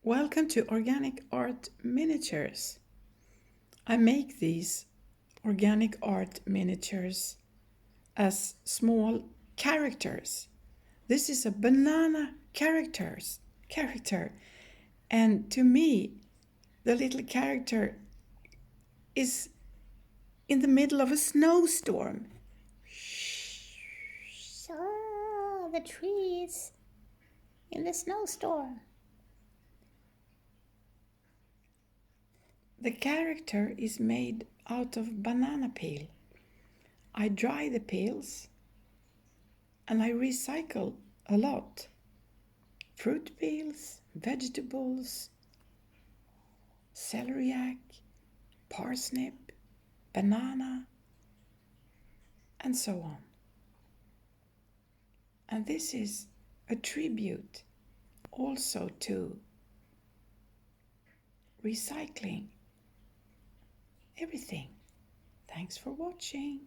Welcome to Organic Art Miniatures. I make these organic art miniatures as small characters. This is a banana character, and to me, the little character is in the middle of a snowstorm. So the trees in the snowstorm. The character is made out of banana peel. I dry the peels and I recycle a lot. Fruit peels, vegetables, celeriac, parsnip, banana, and so on. And this is a tribute also to recycling everything. Thanks for watching.